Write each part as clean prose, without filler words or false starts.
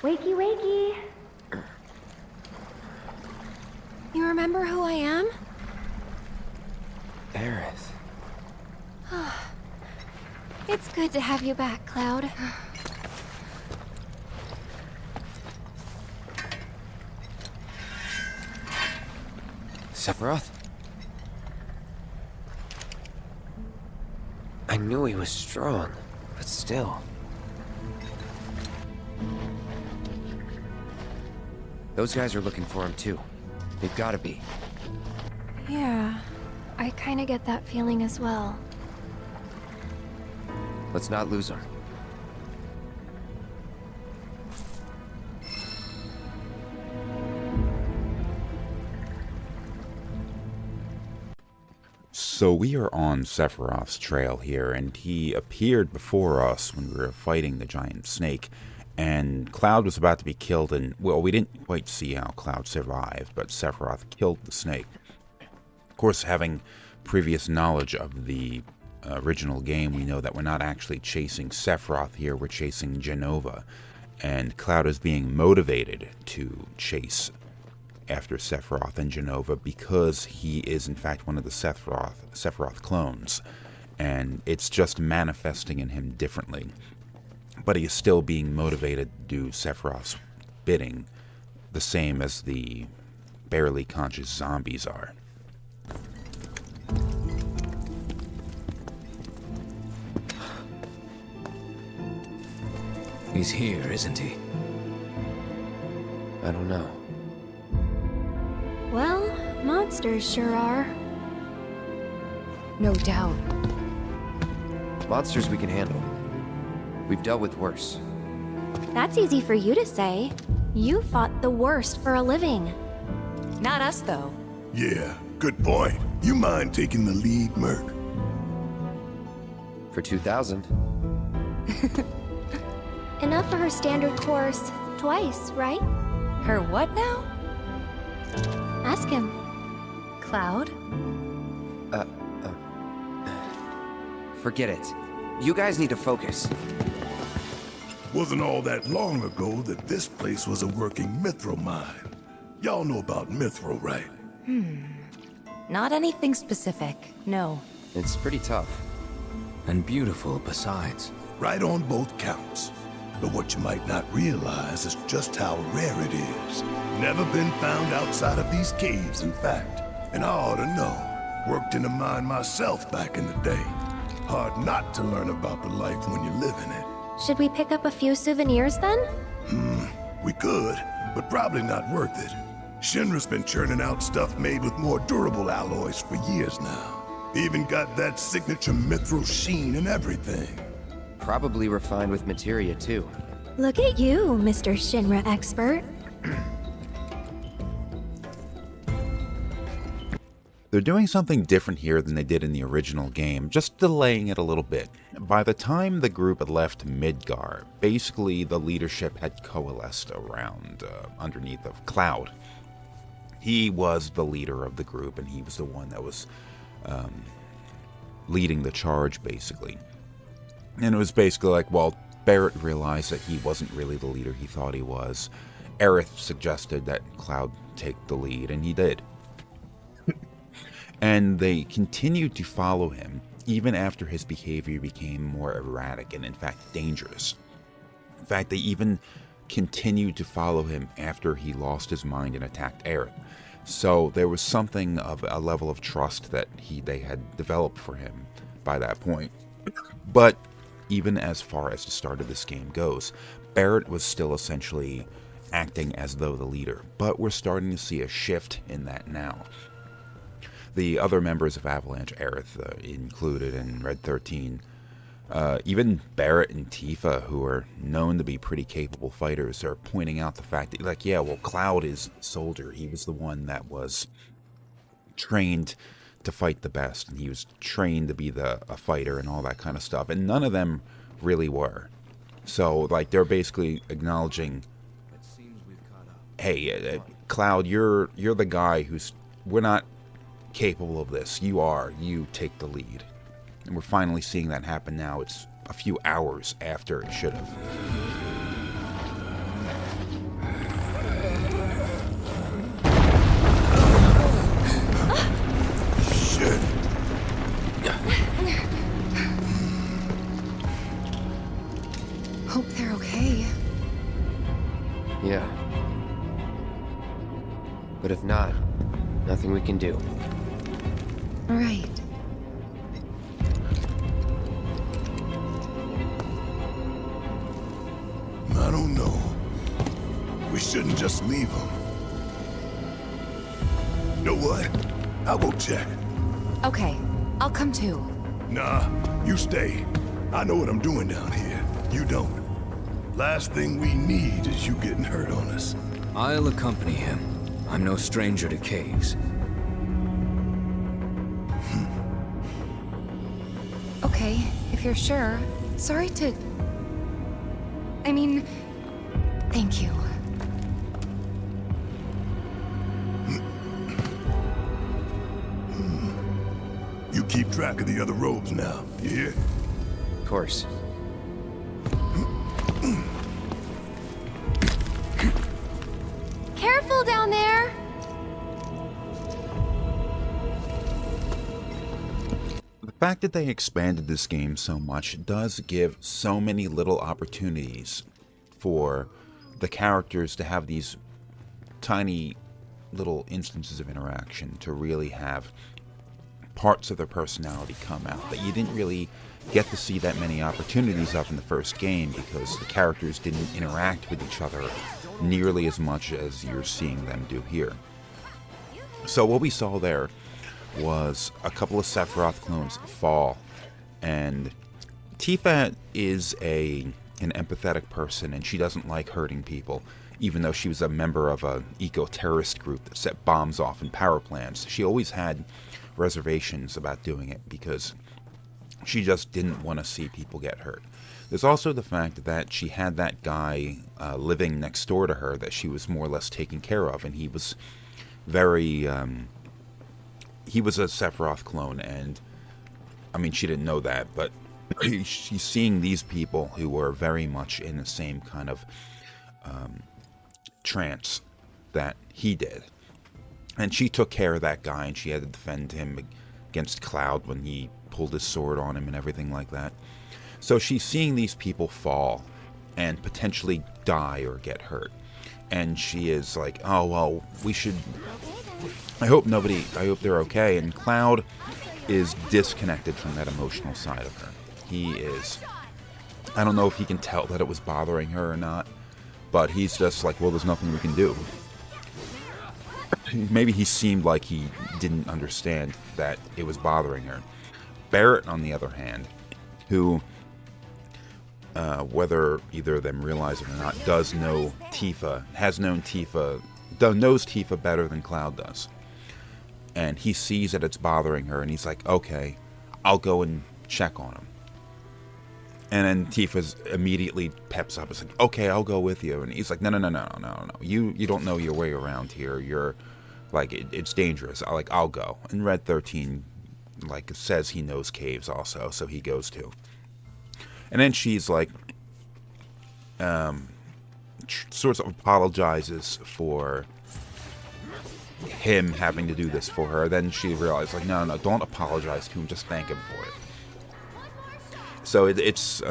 Wakey, wakey. You remember who I am? Aerith. It's good to have you back, Cloud. Sephiroth? I knew he was strong, but still. Those guys are looking for him too. They've gotta be. Yeah, I kinda get that feeling as well. Let's not lose him. So we are on Sephiroth's trail here, and he appeared before us when we were fighting the giant snake, and Cloud was about to be killed, and, well, we didn't quite see how Cloud survived, but Sephiroth killed the snake. Of course, having previous knowledge of the original game, we know that we're not actually chasing Sephiroth here, we're chasing Jenova, and Cloud is being motivated to chase after Sephiroth and Jenova because he is in fact one of the Sephiroth clones, and it's just manifesting in him differently. But he is still being motivated to do Sephiroth's bidding, the same as the barely conscious zombies are. He's here, isn't he? I don't know. Well, monsters sure are. No doubt. Monsters we can handle. We've dealt with worse. That's easy for you to say. You fought the worst for a living. Not us, though. Yeah, good point. You mind taking the lead, Merc? For 2,000. Enough for her standard course twice, right? Her what now? Ask him. Cloud? Forget it. You guys need to focus. Wasn't all that long ago that this place was a working Mythrl mine. Y'all know about Mythrl, right? Not anything specific, no. It's pretty tough. And beautiful besides. Right on both counts. But what you might not realize is just how rare it is. Never been found outside of these caves, in fact. And I ought to know. Worked in a mine myself back in the day. Hard not to learn about the life when you live in it. Should we pick up a few souvenirs then? We could, but probably not worth it. Shinra's been churning out stuff made with more durable alloys for years now. Even got that signature Mythrl sheen and everything. Probably refined with materia too. Look at you, Mr. Shinra expert. They're doing something different here than they did in the original game, just delaying it a little bit. By the time the group had left Midgar, basically the leadership had coalesced around, underneath of Cloud. He was the leader of the group, and he was the one that was leading the charge, basically. And it was basically like, well, Barrett realized that he wasn't really the leader he thought he was. Aerith suggested that Cloud take the lead, and he did. And they continued to follow him, even after his behavior became more erratic and, in fact, dangerous. In fact, they even continued to follow him after he lost his mind and attacked Aerith. So there was something of a level of trust that they had developed for him by that point. But even as far as the start of this game goes, Barrett was still essentially acting as though the leader. But we're starting to see a shift in that now. The other members of Avalanche, Aerith included in Red 13, even Barrett and Tifa, who are known to be pretty capable fighters, are pointing out the fact that, like, yeah, well, Cloud is a soldier. He was the one that was trained to fight the best, and he was trained to be a fighter and all that kind of stuff, and none of them really were. So, like, they're basically acknowledging, hey, Cloud, you're the guy we're not capable of this. You take the lead. And we're finally seeing that happen now. It's a few hours after it should have. Yeah. But if not, nothing we can do. Right. I don't know. We shouldn't just leave him. You know what? I'll go check. Okay, I'll come too. Nah, you stay. I know what I'm doing down here. You don't. Last thing we need is you getting hurt on us. I'll accompany him. I'm no stranger to caves. Okay, if you're sure. Sorry to... I mean, thank you. You keep track of the other robes now, you hear? Of course. Careful down there! The fact that they expanded this game so much does give so many little opportunities for the characters to have these tiny little instances of interaction, to really have parts of their personality come out that you didn't really get to see that many opportunities of in the first game, because the characters didn't interact with each other nearly as much as you're seeing them do here. So what we saw there was a couple of Sephiroth clones fall, and Tifa is an empathetic person, and she doesn't like hurting people, even though she was a member of a eco-terrorist group that set bombs off in power plants. She always had reservations about doing it because she just didn't want to see people get hurt. There's also the fact that she had that guy living next door to her that she was more or less taking care of, and he was very... he was a Sephiroth clone, and I mean, she didn't know that, but she's seeing these people who were very much in the same kind of trance that he did. And she took care of that guy, and she had to defend him against Cloud when he pulled his sword on him and everything like that. So she's seeing these people fall and potentially die or get hurt. And she is like, oh, well, we should... I hope they're okay. And Cloud is disconnected from that emotional side of her. He is... I don't know if he can tell that it was bothering her or not, but he's just like, well, there's nothing we can do. Maybe he seemed like he didn't understand that it was bothering her. Barrett, on the other hand, who, whether either of them realize it or not, does know Tifa, knows Tifa better than Cloud does. And he sees that it's bothering her, and he's like, okay, I'll go and check on him. And then Tifa's immediately peps up. It's like, okay, I'll go with you. And he's like, no. You don't know your way around here. You're, like, it's dangerous. I'll go. And Red 13, like, says he knows caves also, so he goes too. And then she's like, sort of apologizes for him having to do this for her. Then she realized, like, no, don't apologize to him. Just thank him for it. So it's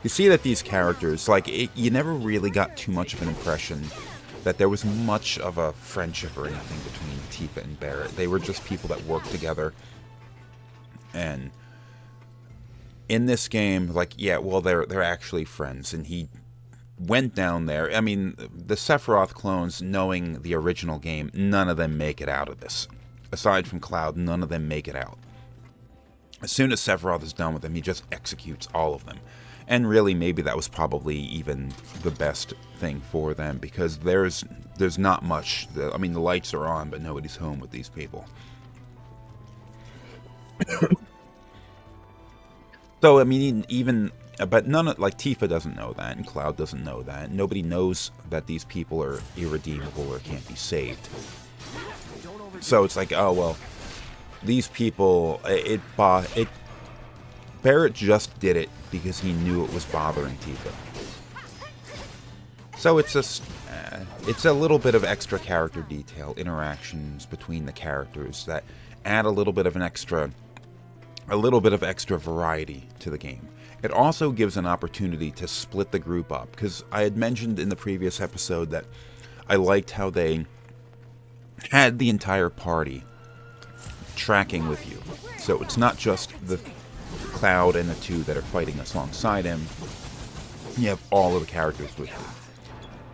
you see that these characters, like, you never really got too much of an impression that there was much of a friendship or anything between Tifa and Barrett. They were just people that worked together. And in this game, like, yeah, well, they're actually friends. And he went down there. I mean, the Sephiroth clones, knowing the original game, none of them make it out of this. Aside from Cloud, none of them make it out. As soon as Sephiroth is done with them, he just executes all of them. And really, maybe that was probably even the best thing for them, because there's not much. I mean, the lights are on, but nobody's home with these people. So, I mean, but like, Tifa doesn't know that, and Cloud doesn't know that. Nobody knows that these people are irredeemable or can't be saved. So it's like, oh, well, these people, Barrett just did it because he knew it was bothering Tifa. So it's a little bit of extra character detail, interactions between the characters that add a little bit of extra variety to the game. It also gives an opportunity to split the group up, because I had mentioned in the previous episode that I liked how they had the entire party tracking with you. So it's not just the Cloud and the two that are fighting us alongside him. You have all of the characters with you.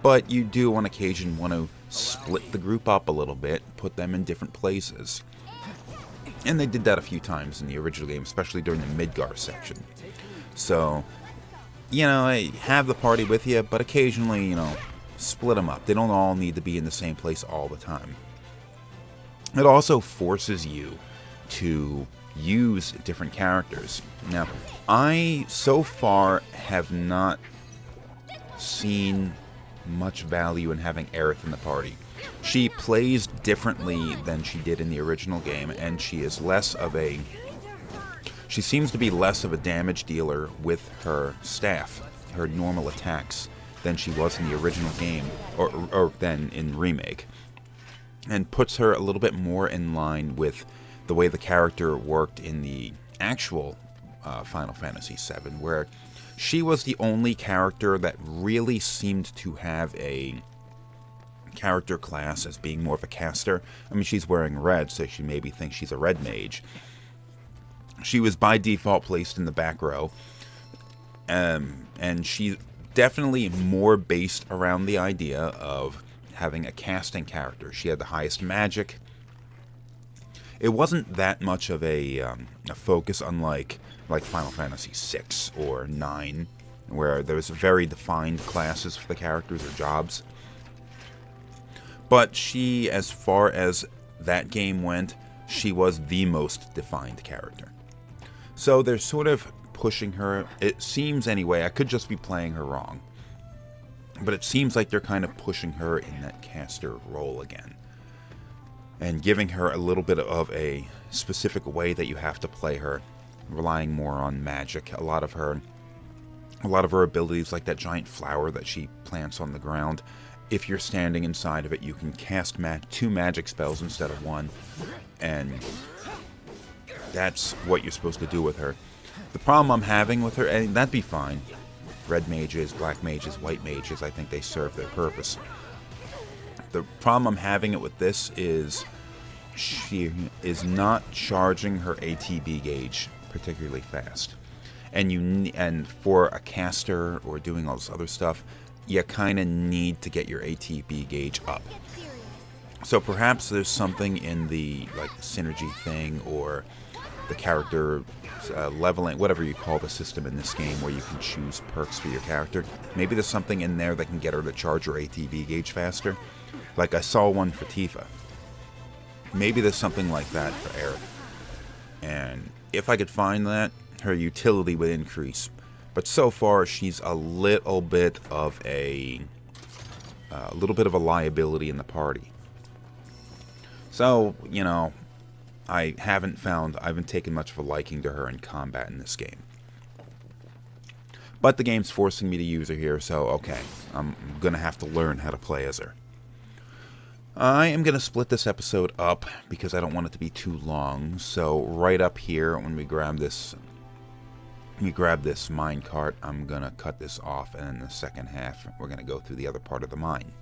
But you do on occasion want to split the group up a little bit, put them in different places. And they did that a few times in the original game, especially during the Midgar section. So, you know, have the party with you, but occasionally, you know, split them up. They don't all need to be in the same place all the time. It also forces you to use different characters. Now, I so far have not seen much value in having Aerith in the party. She plays differently than she did in the original game, and she is less of a... She seems to be less of a damage dealer with her staff, her normal attacks, than she was in the original game, or than in Remake. And puts her a little bit more in line with the way the character worked in the actual Final Fantasy VII, where she was the only character that really seemed to have a character class as being more of a caster. I mean, she's wearing red, so she maybe thinks she's a red mage. She was by default placed in the back row, and she's definitely more based around the idea of having a casting character. She had the highest magic. It wasn't that much of a focus, unlike Final Fantasy VI or IX, where there was very defined classes for the characters or jobs. But she, as far as that game went, she was the most defined character. So they're sort of pushing her, it seems anyway, I could just be playing her wrong, but it seems like they're kind of pushing her in that caster role again, and giving her a little bit of a specific way that you have to play her, relying more on magic. A lot of her abilities, like that giant flower that she plants on the ground, if you're standing inside of it, you can cast 2 magic spells instead of 1, and that's what you're supposed to do with her. The problem I'm having with her, and that'd be fine. Red mages, black mages, white mages, I think they serve their purpose. The problem I'm having it with this is she is not charging her ATB gauge particularly fast. And for a caster or doing all this other stuff, you kind of need to get your ATB gauge up. So perhaps there's something in the synergy thing, or the character leveling, whatever you call the system in this game, where you can choose perks for your character. Maybe there's something in there that can get her to charge her ATB gauge faster. Like I saw one for Tifa. Maybe there's something like that for Aerith. And if I could find that, her utility would increase. But so far, she's a little bit of a liability in the party. So, you know, I haven't taken much of a liking to her in combat in this game. But the game's forcing me to use her here, so okay, I'm gonna have to learn how to play as her. I am gonna split this episode up because I don't want it to be too long. So right up here, when we grab this minecart, I'm gonna cut this off, and in the second half, we're gonna go through the other part of the mine.